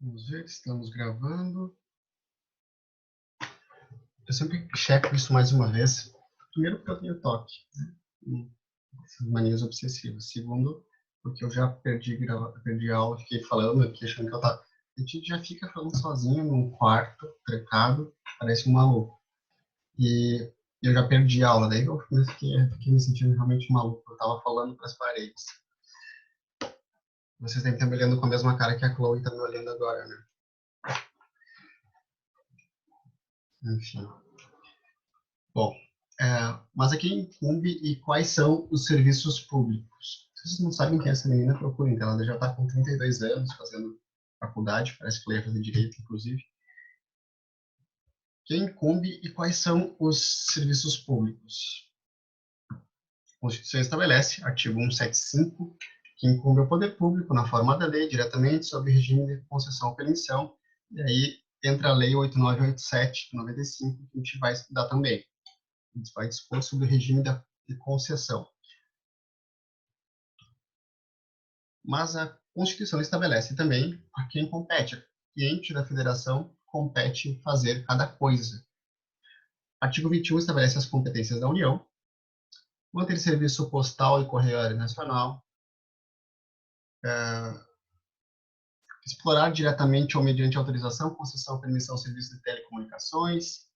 Vamos ver, estamos gravando. Eu sempre checo isso mais uma vez. Primeiro, porque eu tenho toque, né? Essas manias obsessivas. Segundo, porque eu já perdi a aula, fiquei falando aqui, achando que eu tava... A gente já fica falando sozinho num quarto, trancado, parece um maluco. E eu já perdi a aula, daí eu fiquei me sentindo realmente maluco. Eu tava falando para as paredes. Vocês devem estar me olhando com a mesma cara que a Chloe está me olhando agora, né? Enfim. Bom, mas a quem incumbe e quais são os serviços públicos? Se vocês não sabem quem é essa menina, procurem. Ela já está com 32 anos, fazendo faculdade, parece que ela ia fazer direito, inclusive. Quem incumbe e quais são os serviços públicos? A Constituição estabelece, artigo 175, que incumbe ao poder público, na forma da lei, diretamente sobre o regime de concessão ou permissão, e aí entra a lei 8987, de 95, que a gente vai estudar também. A gente vai dispor sobre o regime de concessão. Mas a Constituição estabelece também a quem compete. Que ente da federação compete fazer cada coisa. Artigo 21 estabelece as competências da União, manter serviço postal e correio nacional, explorar diretamente ou mediante autorização, concessão ou permissão serviços de telecomunicações,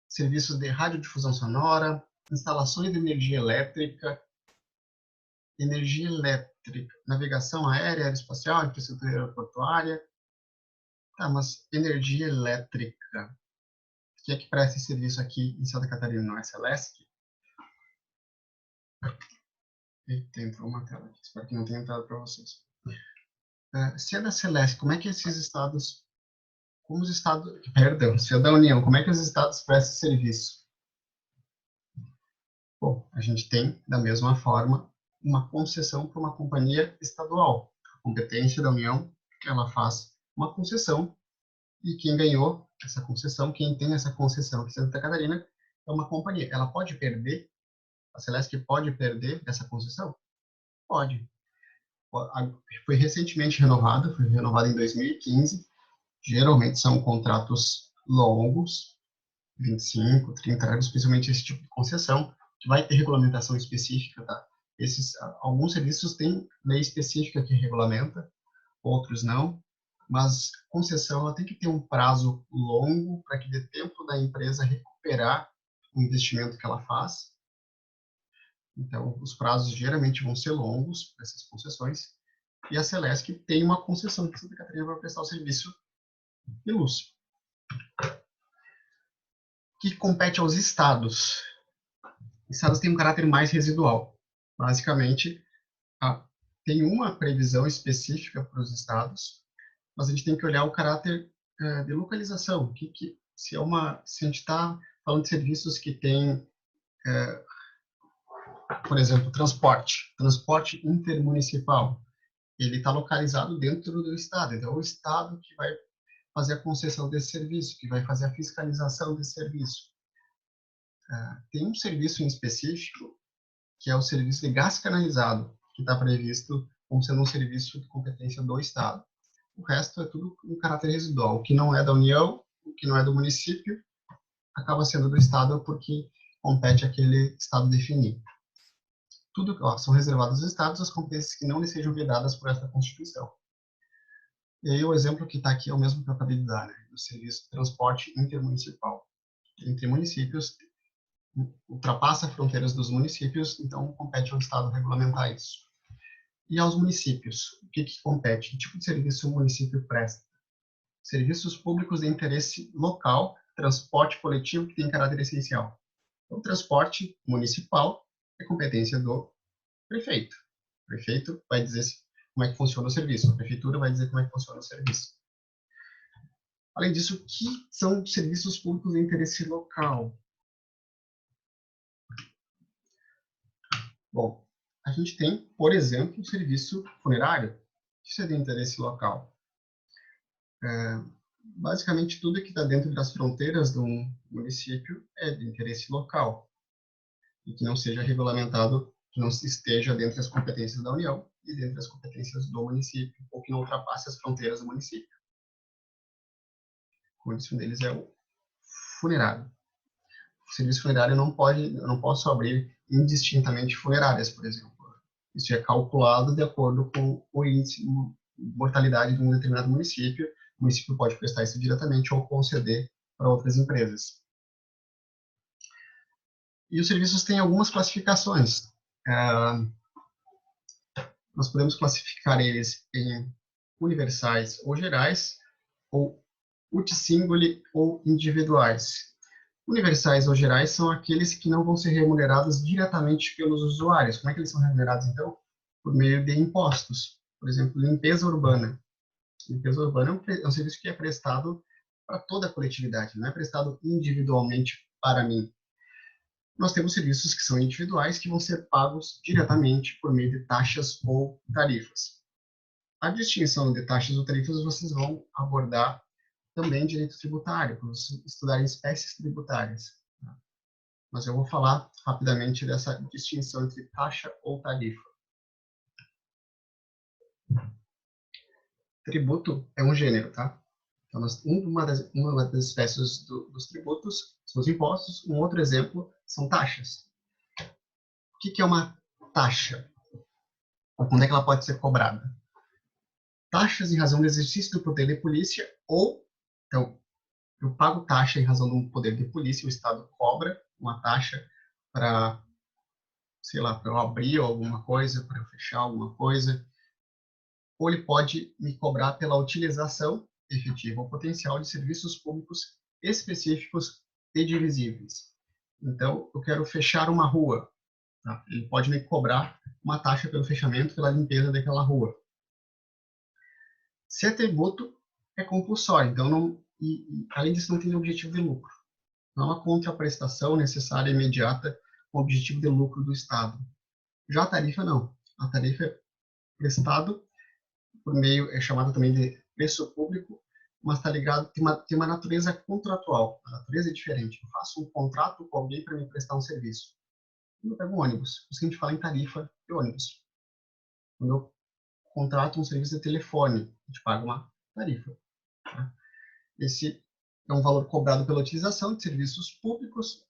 serviços de radiodifusão sonora, instalações de energia elétrica, navegação aérea, aeroespacial, infraestrutura aeroportuária. Tá, mas energia elétrica, que é que presta esse serviço aqui em Santa Catarina, não é Celesc? Eita, entrou uma tela aqui, espero que não tenha entrado para vocês. Se é da Celesc, como é que esses estados, como os estados, perdão, se é da União, como é que os estados prestam esse serviço? Bom, a gente tem, da mesma forma, uma concessão para uma companhia estadual. A competência da União, ela faz uma concessão e quem ganhou essa concessão, quem tem essa concessão aqui em Santa Catarina, é uma companhia. Ela pode perder. A Celesc pode perder essa concessão? Pode. Foi recentemente renovada, foi renovada em 2015. Geralmente são contratos longos, 25, 30 anos, especialmente esse tipo de concessão, que vai ter regulamentação específica, tá? Alguns serviços têm lei específica que regulamenta, outros não, mas concessão ela tem que ter um prazo longo para que dê tempo da empresa recuperar o investimento que ela faz. Então, os prazos geralmente vão ser longos para essas concessões. E a Celesc tem uma concessão de Santa Catarina para prestar o serviço de luz, que compete aos estados. Os estados têm um caráter mais residual. Basicamente, tem uma previsão específica para os estados, mas a gente tem que olhar o caráter de localização. Se a gente está falando de serviços que têm, por exemplo, transporte intermunicipal, ele está localizado dentro do estado. Então, é o estado que vai fazer a concessão desse serviço, que vai fazer a fiscalização desse serviço. Tem um serviço em específico, que é o serviço de gás canalizado, que está previsto como sendo um serviço de competência do estado. O resto é tudo em caráter residual. O que não é da União, o que não é do município, acaba sendo do estado porque compete aquele estado definir. Tudo são reservadas aos estados as competências que não lhes sejam vedadas por esta Constituição. E aí o exemplo que está aqui é o mesmo que eu acabei de dar, né? Do serviço de transporte intermunicipal. Entre municípios, ultrapassa fronteiras dos municípios, então compete ao Estado regulamentar isso. E aos municípios, o que compete? Que tipo de serviço o município presta? Serviços públicos de interesse local, transporte coletivo que tem caráter essencial. O transporte municipal é competência do prefeito. O prefeito vai dizer como é que funciona o serviço, a prefeitura vai dizer como é que funciona o serviço. Além disso, o que são serviços públicos de interesse local? Bom, a gente tem, por exemplo, o serviço funerário, que isso é de interesse local. Basicamente, tudo que está dentro das fronteiras de um município é de interesse local, e que não seja regulamentado, que não esteja dentro das competências da União e dentro das competências do município, ou que não ultrapasse as fronteiras do município. condição deles é o funerário. O serviço funerário não pode, eu não posso abrir indistintamente funerárias, por exemplo. Isso é calculado de acordo com o índice de mortalidade de um determinado município. O município pode prestar isso diretamente ou conceder para outras empresas. E os serviços têm algumas classificações. Nós podemos classificar eles em universais ou gerais, ou uti-singuli ou individuais. Universais ou gerais são aqueles que não vão ser remunerados diretamente pelos usuários. Como é que eles são remunerados, então? Por meio de impostos. Por exemplo, limpeza urbana. Limpeza urbana é um serviço que é prestado para toda a coletividade, não é prestado individualmente para mim. Nós temos serviços que são individuais, que vão ser pagos diretamente por meio de taxas ou tarifas. A distinção de taxas ou tarifas vocês vão abordar também em direito tributário, quando estudarem espécies tributárias. Mas eu vou falar rapidamente dessa distinção entre taxa ou tarifa. Tributo é um gênero, tá? Então, uma das espécies dos tributos são os impostos. Um outro exemplo são taxas. O que é uma taxa? Quando é que ela pode ser cobrada? Taxas em razão do exercício do poder de polícia ou, então, eu pago taxa em razão do poder de polícia, o Estado cobra uma taxa para, sei lá, para eu abrir alguma coisa, para eu fechar alguma coisa, ou ele pode me cobrar pela utilização efetiva ou potencial de serviços públicos específicos e divisíveis. Então, eu quero fechar uma rua, tá? Ele pode me cobrar uma taxa pelo fechamento, pela limpeza daquela rua. Se é tributo, é compulsório, então não, além disso não tem objetivo de lucro. Não é uma contraprestação necessária e imediata com o objetivo de lucro do Estado. Já a tarifa não. A tarifa é prestado por meio, é chamado também de preço público, mas está ligado, tem uma natureza contratual. A natureza é diferente. Eu faço um contrato com alguém para me prestar um serviço. Quando eu pego um ônibus, isso que a gente fala em tarifa de ônibus. Quando eu contrato um serviço de telefone, a gente paga uma tarifa. Tá? Esse é um valor cobrado pela utilização de serviços públicos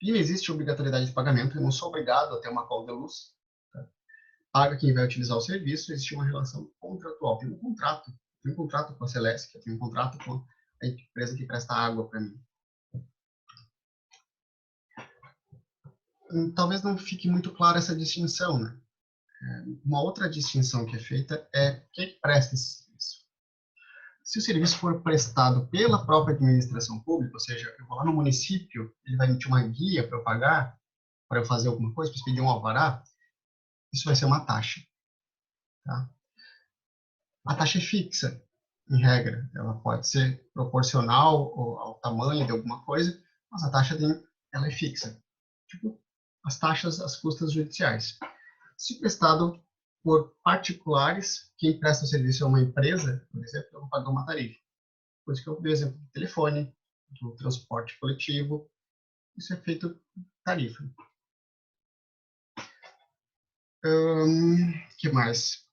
e não existe obrigatoriedade de pagamento. Eu não sou obrigado a ter uma conta de luz. Tá? Paga quem vai utilizar o serviço. Existe uma relação contratual. Tem um contrato com a Celesc, tem um contrato com a empresa que presta água para mim. Talvez não fique muito clara essa distinção, né? Uma outra distinção que é feita é quem presta esse serviço. Se o serviço for prestado pela própria administração pública, ou seja, eu vou lá no município, ele vai emitir uma guia para eu pagar, para eu fazer alguma coisa, para eu pedir um alvará, isso vai ser uma taxa. Tá? A taxa é fixa, em regra. Ela pode ser proporcional ao tamanho de alguma coisa, mas a taxa ela é fixa. Tipo, as taxas, as custas judiciais. Se prestado por particulares, quem presta o serviço é uma empresa, por exemplo, eu vou pagar uma tarifa. Por isso que eu dei o exemplo do telefone, do transporte coletivo, isso é feito tarifa. Que mais?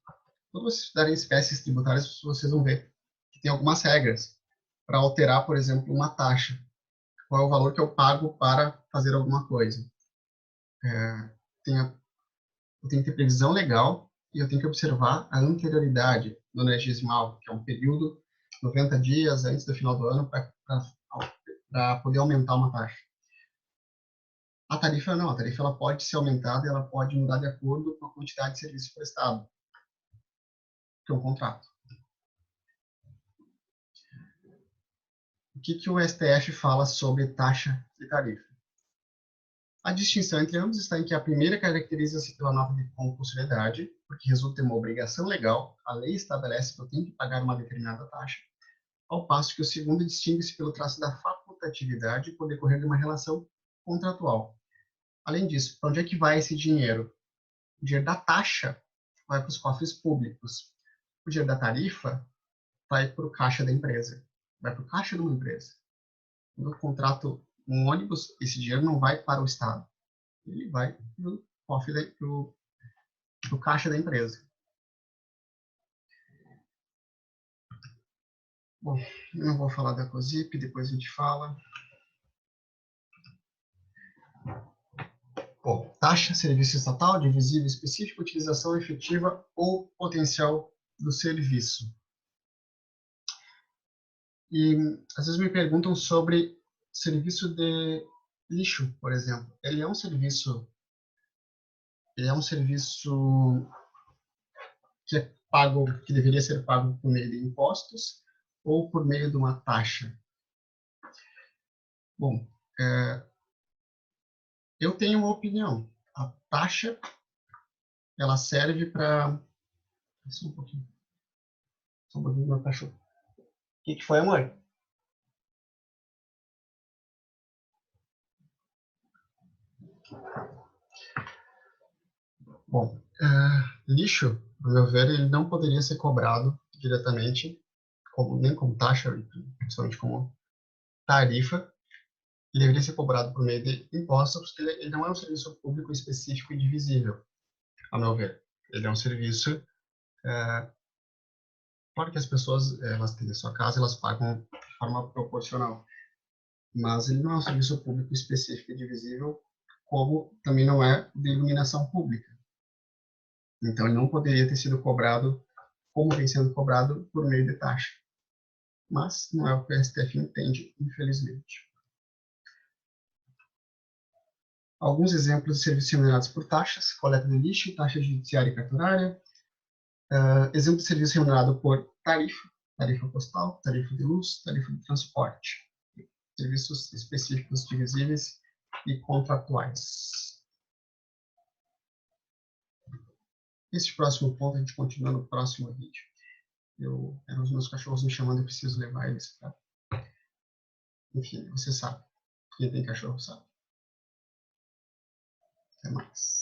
Quando vocês estudarem espécies tributárias, vocês vão ver que tem algumas regras para alterar, por exemplo, uma taxa. Qual é o valor que eu pago para fazer alguma coisa? Eu tenho que ter previsão legal e eu tenho que observar a anterioridade do legisimal, que é um período, 90 dias antes do final do ano, para poder aumentar uma taxa. A tarifa não, a tarifa ela pode ser aumentada, ela pode mudar de acordo com a quantidade de serviço prestado, que é um contrato. O que o STF fala sobre taxa e tarifa? A distinção entre ambos está em que a primeira caracteriza-se pela nota de compulsoriedade, porque resulta em uma obrigação legal, a lei estabelece que eu tenho que pagar uma determinada taxa, ao passo que o segundo distingue-se pelo traço da facultatividade por decorrer de uma relação contratual. Além disso, para onde é que vai esse dinheiro? O dinheiro da taxa vai para os cofres públicos. O dinheiro da tarifa vai para o caixa da empresa, vai para o caixa de uma empresa. Quando eu contrato um ônibus, esse dinheiro não vai para o Estado, ele vai para o cofre, para o caixa da empresa. Bom, eu não vou falar da COSIP, depois a gente fala. Bom, taxa, serviço estatal, divisível, específico, utilização efetiva ou potencial do serviço. E às vezes me perguntam sobre serviço de lixo, por exemplo. Ele é um serviço que é pago, que deveria ser pago por meio de impostos ou por meio de uma taxa. Bom, eu tenho uma opinião. A taxa, ela serve para... Só um pouquinho. Só um pouquinho, meu cachorro. O que foi, amor? Bom, lixo, no meu ver, ele não poderia ser cobrado diretamente, nem como taxa, principalmente como tarifa. Ele deveria ser cobrado por meio de impostos, porque ele não é um serviço público específico e divisível, a meu ver. Ele é um serviço, claro que as pessoas, elas têm a sua casa, elas pagam de forma proporcional, mas ele não é um serviço público específico e divisível, como também não é de iluminação pública. Então, ele não poderia ter sido cobrado como vem sendo cobrado por meio de taxa. Mas não é o que o STF entende, infelizmente. Alguns exemplos de serviços remunerados por taxas: coleta de lixo, taxa judiciária e cartorária. Exemplo de serviço remunerado por tarifa: tarifa postal, tarifa de luz, tarifa de transporte. Serviços específicos, divisíveis e contratuais. Esse próximo ponto a gente continua no próximo vídeo. Eram os meus cachorros me chamando, eu preciso levar eles para... Enfim, você sabe. Quem tem cachorro sabe. Até mais.